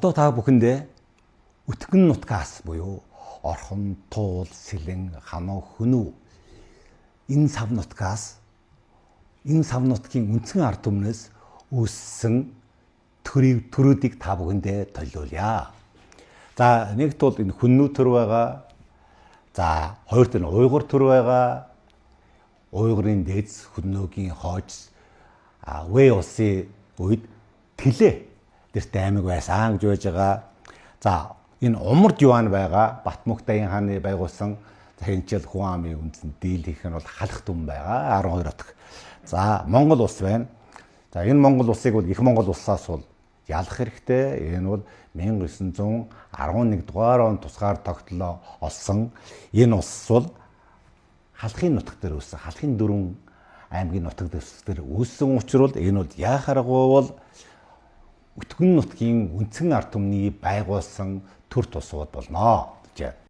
Одоо та бүхэндээ өтгөн нутгаас буюу Орхон, Туул, Сэлэн, Хануу, Хөнөө энэ сав нутгаас энэ сав нутгийн үндсэн ард түмнээс үүссэн төрүүдийг та бүхэндээ төлөөлъя. За нэгт бол энэ Хөнөө төр байгаа. За хоёрт нь Уйгур төр байгаа. Уйгурын дээдс Хөнөөгийн хойч Вэй улсын үед Тэлээ гэрт аймаг байсан гэж байж байгаа. За энэ Умард Юан байгаа. Батмүгтаян хааны байгуулсан хянчил Хуамын үндсэн дийлийнх нь бол халах түмэн байгаа 12 отог. За Монгол улс байна. За энэ Монгол улсыг бол их Монгол улсаас бол ялах хэрэгтэй. Энэ бол 1911 дугаар он тусгаар тогтлоо олсон энэ улс бол халахын нутаг дээр үүссэн. Халахын 4 аймгийн нутаг дэвсгэр үүссэн учраас энэ бол яахааргүй бол өтгөн нутгийн үндсэн ард түмний байгуулсан төр тусууд болно гэж.